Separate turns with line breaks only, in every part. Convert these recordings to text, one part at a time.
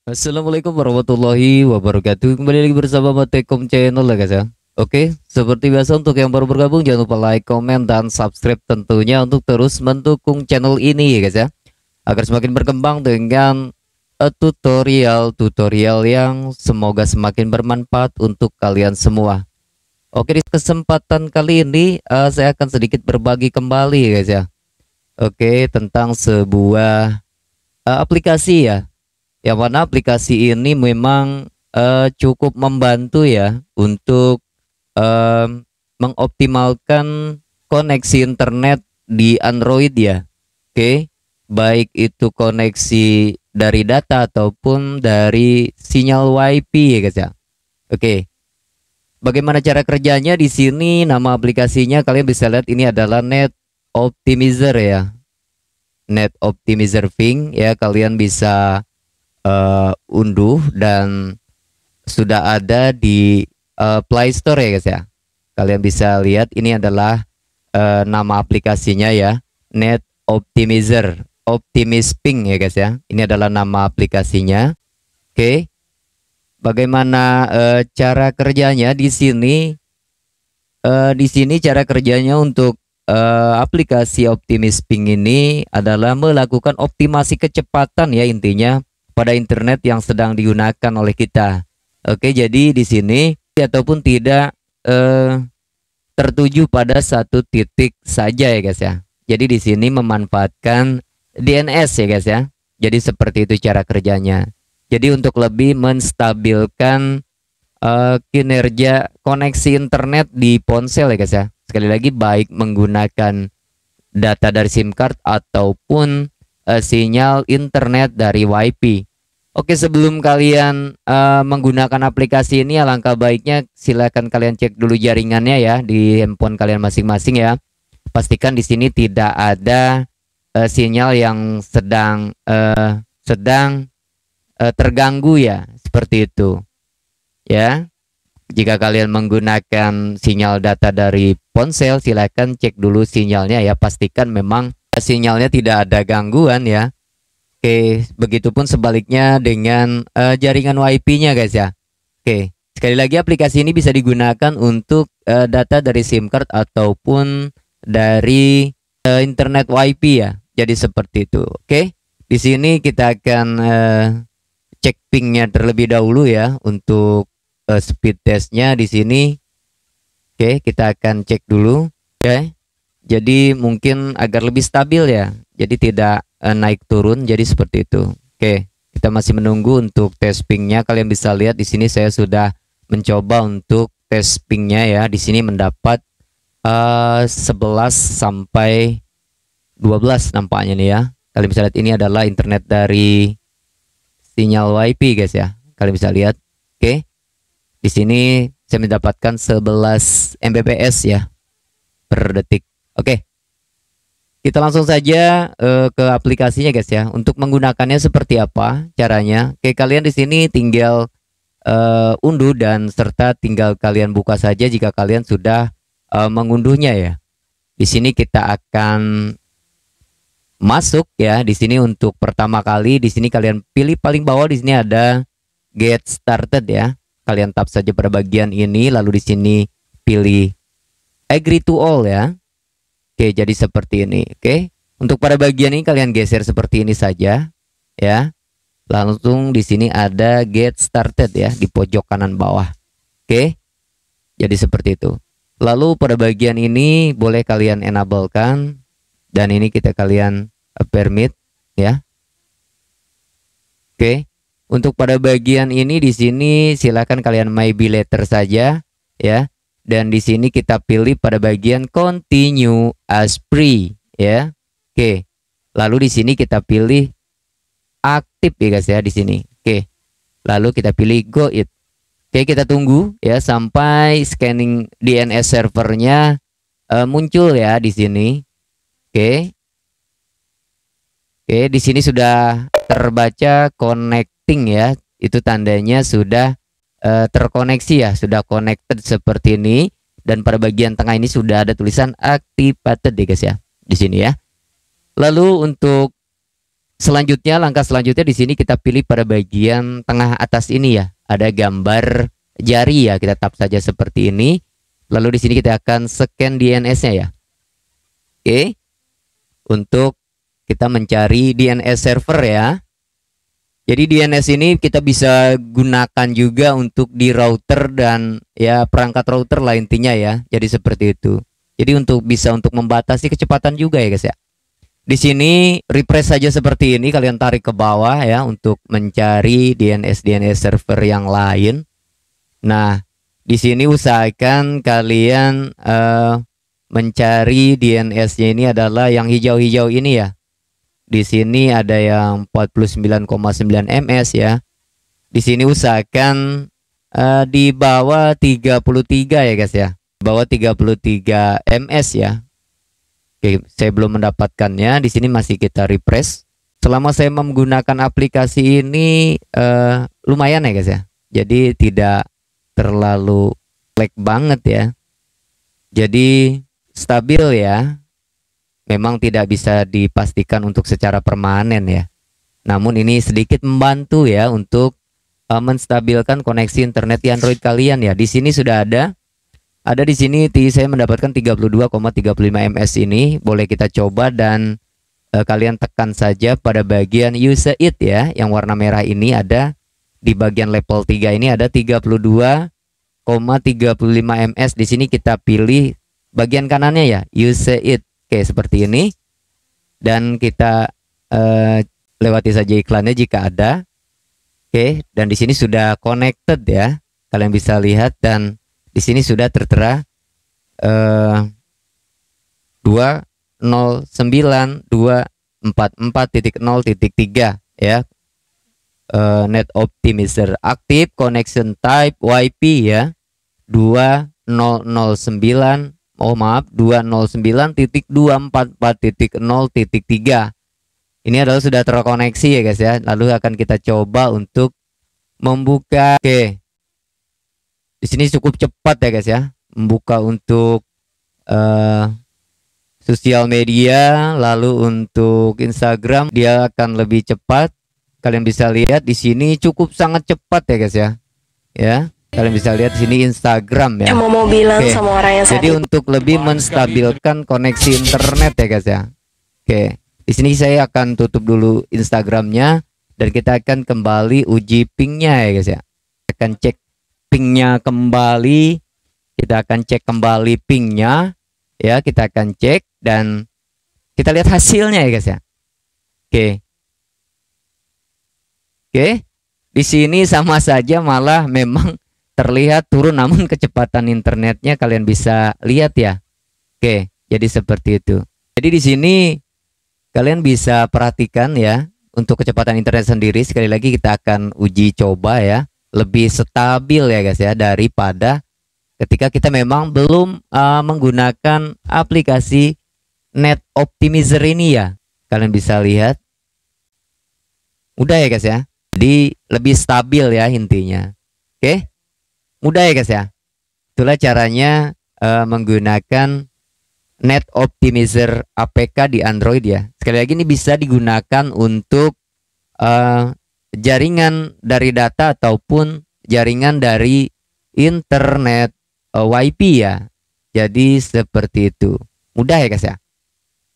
Assalamualaikum warahmatullahi wabarakatuh. Kembali lagi bersama Matekom Channel ya guys ya. Oke, seperti biasa untuk yang baru bergabung jangan lupa like, komen, dan subscribe tentunya untuk terus mendukung channel ini ya guys ya. Agar semakin berkembang dengan tutorial-tutorial yang semoga semakin bermanfaat untuk kalian semua. Oke, di kesempatan kali ini saya akan sedikit berbagi kembali ya guys ya. Oke, tentang sebuah aplikasi ya, yang mana aplikasi ini memang cukup membantu ya untuk mengoptimalkan koneksi internet di Android ya. Oke, baik itu koneksi dari data ataupun dari sinyal WiFi ya guys ya. Oke, bagaimana cara kerjanya di sini? Nama aplikasinya kalian bisa lihat ini adalah Net Optimizer ya. Net Optimizer Thing ya, kalian bisa unduh dan sudah ada di Play Store ya guys ya. Kalian bisa lihat ini adalah nama aplikasinya ya, Net Optimizer, Optimisping ya guys ya. Ini adalah nama aplikasinya. Oke. Bagaimana cara kerjanya di sini? Di sini cara kerjanya untuk aplikasi Optimisping ini adalah melakukan optimasi kecepatan ya, intinya pada internet yang sedang digunakan oleh kita. Oke, jadi di sini ataupun tidak tertuju pada satu titik saja ya guys ya. Jadi di sini memanfaatkan DNS ya guys ya. Jadi seperti itu cara kerjanya. Jadi untuk lebih menstabilkan kinerja koneksi internet di ponsel ya guys ya. Sekali lagi baik menggunakan data dari SIM card ataupun sinyal internet dari WiFi. Oke, sebelum kalian menggunakan aplikasi ini, alangkah baiknya silakan kalian cek dulu jaringannya ya di handphone kalian masing-masing ya. Pastikan di sini tidak ada sinyal yang sedang terganggu ya, seperti itu. Ya, jika kalian menggunakan sinyal data dari ponsel, silakan cek dulu sinyalnya ya. Pastikan memang sinyalnya tidak ada gangguan ya. Oke, begitupun sebaliknya dengan jaringan WiFi-nya guys ya. Oke, sekali lagi aplikasi ini bisa digunakan untuk data dari SIM card ataupun dari internet WiFi ya. Jadi seperti itu. Oke, di sini kita akan cek pingnya terlebih dahulu ya untuk speed testnya di sini. Oke, kita akan cek dulu. Oke, jadi mungkin agar lebih stabil ya. Jadi tidak naik turun, jadi seperti itu. Oke, kita masih menunggu untuk tes pingnya. Kalian bisa lihat di sini saya sudah mencoba untuk tes pingnya ya. Di sini mendapat 11 sampai 12 nampaknya nih ya. Kalian bisa lihat ini adalah internet dari sinyal WiFi guys ya. Kalian bisa lihat. Oke. Di sini saya mendapatkan 11 Mbps ya per detik. Oke. Kita langsung saja ke aplikasinya guys ya. Untuk menggunakannya seperti apa caranya? Oke, kalian di sini tinggal unduh dan serta tinggal kalian buka saja jika kalian sudah mengunduhnya ya. Di sini kita akan masuk ya. Di sini untuk pertama kali di sini kalian pilih paling bawah, di sini ada Get Started ya. Kalian tap saja pada bagian ini, lalu di sini pilih Agree to All ya. Oke, jadi seperti ini. Oke, untuk pada bagian ini kalian geser seperti ini saja ya. Langsung di sini ada Get Started ya di pojok kanan bawah. Oke, jadi seperti itu. Lalu pada bagian ini boleh kalian enablekan dan ini kita kalian permit ya. Oke, untuk pada bagian ini di sini silakan kalian maybe later saja ya. Dan di sini kita pilih pada bagian continue as free ya. Oke. Lalu di sini kita pilih aktif ya guys ya di sini. Oke. Lalu kita pilih go it. Oke, kita tunggu ya sampai scanning DNS servernya muncul ya di sini. Oke. Oke, di sini sudah terbaca connecting ya. Itu tandanya sudah terkoneksi ya, sudah connected seperti ini. Dan pada bagian tengah ini sudah ada tulisan activated ya guys ya di sini ya. Lalu untuk Selanjutnya, langkah selanjutnya di sini kita pilih pada bagian tengah atas ini ya. Ada gambar jari ya, kita tap saja seperti ini. Lalu di sini kita akan scan DNS-nya ya. Oke. Untuk kita mencari DNS server ya. Jadi DNS ini kita bisa gunakan juga untuk di router dan ya perangkat router lah intinya ya. Jadi seperti itu. Jadi untuk membatasi kecepatan juga ya guys ya. Di sini refresh saja seperti ini, kalian tarik ke bawah ya untuk mencari DNS server yang lain. Nah, di sini usahakan kalian mencari DNS-nya ini adalah yang hijau-hijau ini ya. Di sini ada yang 49,9 ms ya. Di sini usahakan di bawah 33 ya guys ya. Bawah 33 ms ya. Oke, saya belum mendapatkannya. Di sini masih kita refresh. Selama saya menggunakan aplikasi ini lumayan ya guys ya. Jadi tidak terlalu lag banget ya. Jadi stabil ya. Memang tidak bisa dipastikan untuk secara permanen ya. Namun ini sedikit membantu ya untuk menstabilkan koneksi internet di Android kalian ya. Di sini sudah ada. Ada di sini saya mendapatkan 32,35 ms ini. Boleh kita coba dan kalian tekan saja pada bagian use it ya. Yang warna merah ini ada di bagian level 3 ini ada 32,35 ms. Di sini kita pilih bagian kanannya ya, use it. Oke, seperti ini. Dan kita lewati saja iklannya jika ada. Oke, dan di sini sudah connected ya. Kalian bisa lihat dan di sini sudah tertera 209.244.0.3 ya. Net Optimizer aktif, connection type WiFi ya. 2009 209.244.0.3. Ini adalah sudah terkoneksi ya guys ya. Lalu akan kita coba untuk membuka. Oke. Di sini cukup cepat ya guys ya. Membuka untuk sosial media, lalu untuk Instagram dia akan lebih cepat. Kalian bisa lihat di sini cukup sangat cepat ya guys ya. Ya. Kalian bisa lihat di sini Instagram ya.
Mau bilang sama orang yang
jadi untuk lebih menstabilkan koneksi internet ya guys ya. Oke, di sini saya akan tutup dulu Instagramnya dan kita akan kembali uji pingnya ya guys ya. Akan cek pingnya kembali. Kita akan cek kembali pingnya ya. Kita akan cek dan kita lihat hasilnya ya guys ya. Oke. Oke, di sini sama saja malah memang terlihat turun, namun kecepatan internetnya kalian bisa lihat ya. Oke, jadi seperti itu. Jadi di sini kalian bisa perhatikan ya untuk kecepatan internet sendiri. Sekali lagi kita akan uji coba ya, lebih stabil ya guys ya daripada ketika kita memang belum menggunakan aplikasi Net Optimizer ini ya. Kalian bisa lihat, mudah ya guys ya. Jadi lebih stabil ya intinya. Oke. Mudah ya guys ya. Itulah caranya menggunakan Net Optimizer APK di Android ya. Sekali lagi ini bisa digunakan untuk jaringan dari data ataupun jaringan dari internet WiFi ya. Jadi seperti itu. Mudah ya guys ya.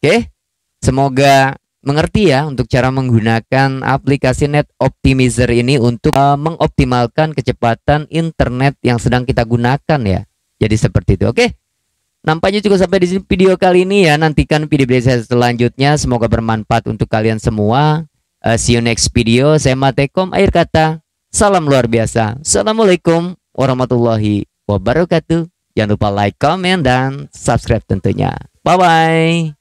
Oke. Semoga mengerti ya untuk cara menggunakan aplikasi Net Optimizer ini untuk mengoptimalkan kecepatan internet yang sedang kita gunakan ya. Jadi seperti itu. Oke. Nampaknya cukup sampai di sini video kali ini ya. Nantikan video-video saya selanjutnya. Semoga bermanfaat untuk kalian semua. See you next video. Saya Matekom akhir kata. Salam luar biasa. Assalamualaikum warahmatullahi wabarakatuh. Jangan lupa like, comment, dan subscribe tentunya. Bye-bye.